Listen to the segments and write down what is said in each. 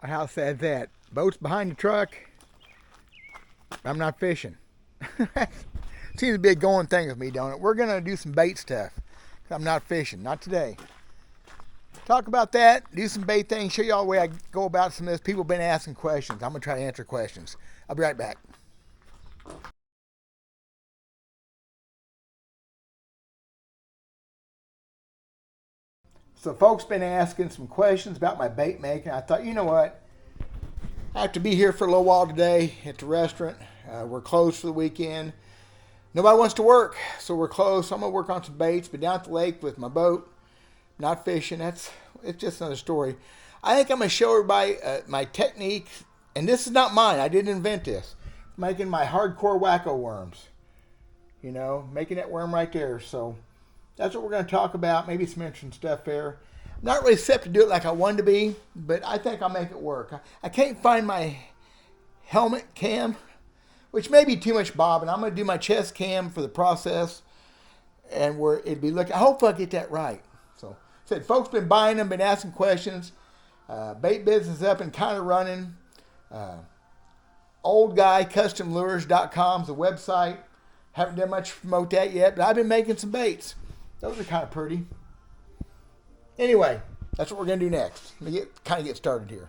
How sad is that? Boat's behind the truck. I'm not fishing. Seems to be a going thing with me, don't it? We're going to do some bait stuff. I'm not fishing. Not today. Talk about that. Do some bait things. Show y'all the way I go about some of this. People have been asking questions. I'm going to try to answer questions. I'll be right back. So folks been asking some questions about my bait making. I thought, you know what? I have to be here for a little while today at the restaurant. We're closed for the weekend. Nobody wants to work, so we're closed. So I'm going to work on some baits, but down at the lake with my boat, not fishing. It's just another story. I think I'm going to show everybody my technique, and this is not mine. I didn't invent this. Making my hardcore WACKO worms. You know, making that worm right there. So that's what we're going to talk about. Maybe some interesting stuff there. I'm not really set to do it like I wanted to be, but I think I'll make it work. I can't find my helmet cam, which may be too much bobbing. I'm going to do my chest cam for the process, and where it'd be looking. I hope I get that right. So, said folks been buying them, been asking questions. Bait business up and kind of running. OldGuyCustomLures.com is the website. Haven't done much to promote that yet, but I've been making some baits. Those are kind of pretty. Anyway, that's what we're going to do next. Let me get started here.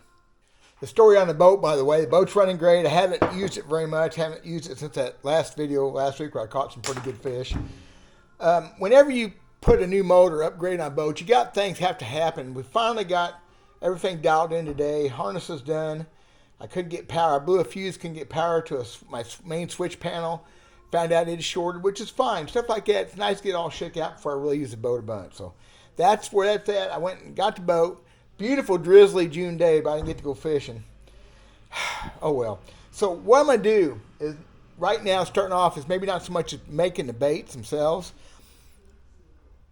The story on the boat, by the way, the boat's running great. I haven't used it very much. Haven't used it since that last video last week where I caught some pretty good fish. Whenever you put a new motor, upgrade on a boat, you got things have to happen. We finally got everything dialed in today. Harness is done. I couldn't get power. I blew a fuse, couldn't get power to my main switch panel. Found out it is shorted, which is fine. Stuff like that. It's nice to get all shook out before I really use the boat a bunch. So that's where that's at. I went and got the boat. Beautiful drizzly June day, but I didn't get to go fishing. Oh well. So what I'm going to do is right now starting off is maybe not so much making the baits themselves,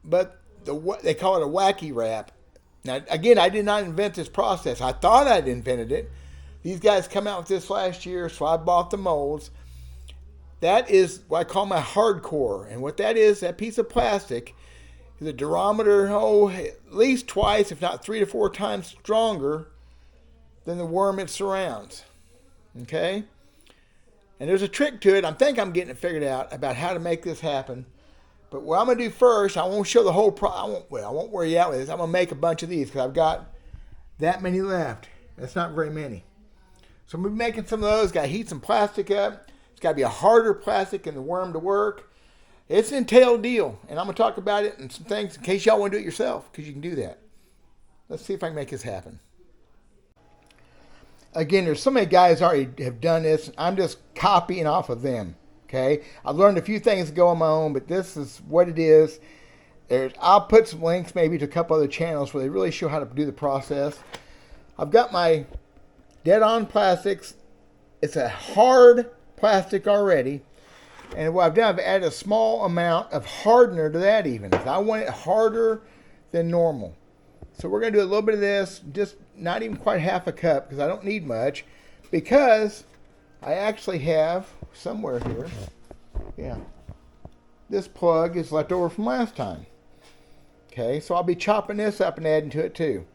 but they call it a wacky wrap. Now again, I did not invent this process. I thought I'd invented it. These guys come out with this last year, so I bought the molds. That is what I call my hardcore. And what that is, that piece of plastic is a durometer, at least twice, if not 3 to 4 times stronger than the worm it surrounds. Okay? And there's a trick to it. I think I'm getting it figured out about how to make this happen. But what I'm going to do first, I won't show the whole I won't wear you out with this. I'm going to make a bunch of these because I've got that many left. That's not very many. So I'm going to be making some of those. Got to heat some plastic up. It's got to be a harder plastic than the worm to work. It's an entailed deal, and I'm going to talk about it and some things in case y'all want to do it yourself, because you can do that. Let's see if I can make this happen. Again, there's so many guys already have done this. I'm just copying off of them, okay? I've learned a few things to go on my own, but this is what it is. I'll put some links maybe to a couple other channels where they really show how to do the process. I've got my dead-on plastics. It's a hard plastic already, and what I've done, I've added a small amount of hardener to that even. I want it harder than normal. So we're going to do a little bit of this, just not even quite half a cup, because I don't need much, because I actually have somewhere here, yeah, this plug is left over from last time. Okay, so I'll be chopping this up and adding to it too.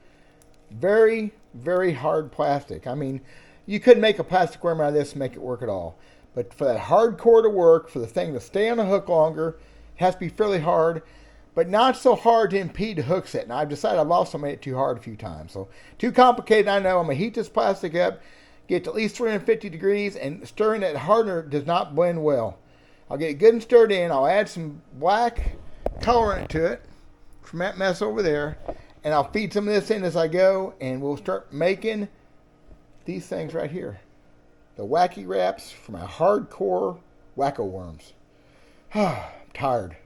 Very, very hard plastic. I mean, you couldn't make a plastic worm out of this and make it work at all. But for that hardcore to work, for the thing to stay on the hook longer, it has to be fairly hard, but not so hard to impede the hook set. Now, I've decided I've also made it too hard a few times. So, too complicated, I know. I'm going to heat this plastic up, get to at least 350 degrees, and stirring that hardener does not blend well. I'll get it good and stirred in. I'll add some black colorant to it from that mess over there, and I'll feed some of this in as I go, and we'll start making these things right here. The wacky wraps for my hardcore WACKO worms. I'm tired.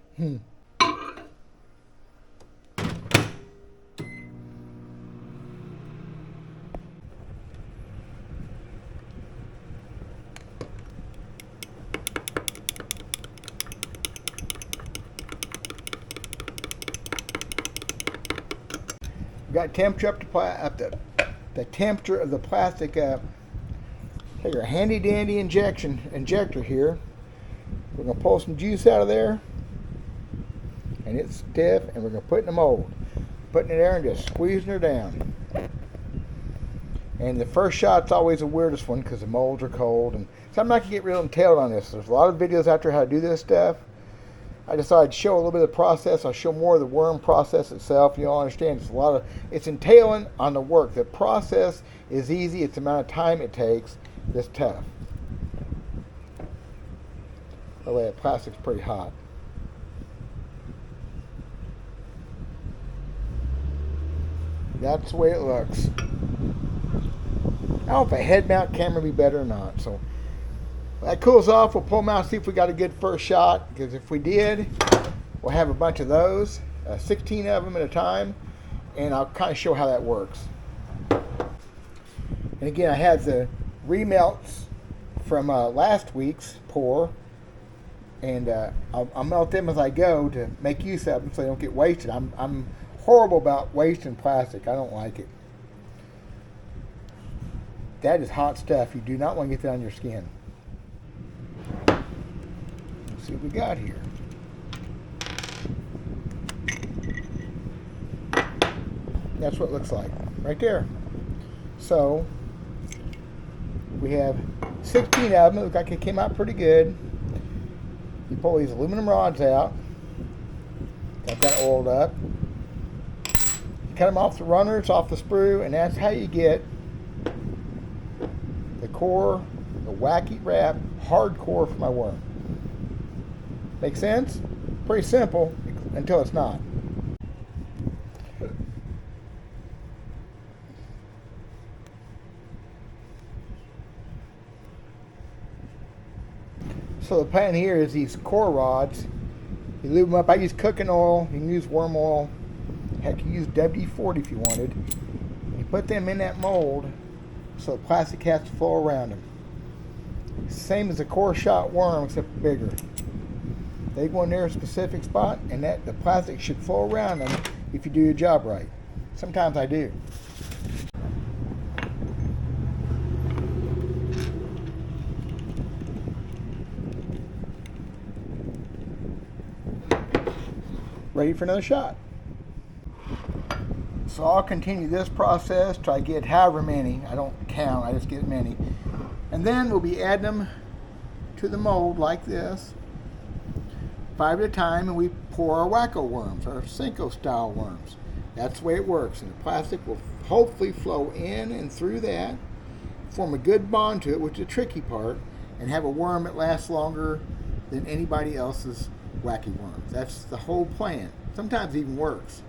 Got temperature up to the temperature of the plastic up. Take our handy dandy injector here. We're going to pull some juice out of there, and it's stiff, and we're going to put it in the mold. Putting it there and just squeezing her down. And the first shot's always the weirdest one because the molds are cold. And so I'm not going to get real entailed on this. There's a lot of videos out there how to do this stuff. I decided to show a little bit of the process. I'll show more of the worm process itself. You'll understand it's entailing on the work. The process is easy. It's the amount of time it takes that's tough. By the way, that plastic's pretty hot. That's the way it looks. I don't know if a head mount camera would be better or not. So when that cools off, we'll pull them out, see if we got a good first shot. Because if we did, we'll have a bunch of those, 16 of them at a time, and I'll kind of show how that works. And again, I have the remelts from last week's pour, and I'll melt them as I go to make use of them so they don't get wasted. I'm horrible about wasting plastic. I don't like it. That is hot stuff. You do not want to get that on your skin. Let's see what we got here. That's what it looks like right there. So we have 16 of them. It looks like it came out pretty good. You pull these aluminum rods out. Got that oiled up. You cut them off the runners, off the sprue, and that's how you get the core, the wacky wrap, hard core for my worm. Make sense? Pretty simple until it's not. So the plan here is these core rods. You lube them up. I use cooking oil. You can use worm oil. Heck, you use WD-40 if you wanted. You put them in that mold so the plastic has to flow around them. Same as a core shot worm, except bigger. They go in their specific spot, and the plastic should flow around them if you do your job right. Sometimes I do. Ready for another shot. So I'll continue this process till I get however many. I don't count, I just get many. And then we'll be adding them to the mold like this, 5 at a time, and we pour our WACKO worms, our Cinco style worms. That's the way it works. And the plastic will hopefully flow in and through that, form a good bond to it, which is the tricky part, and have a worm that lasts longer than anybody else's wacky worms. That's the whole plan. Sometimes it even works.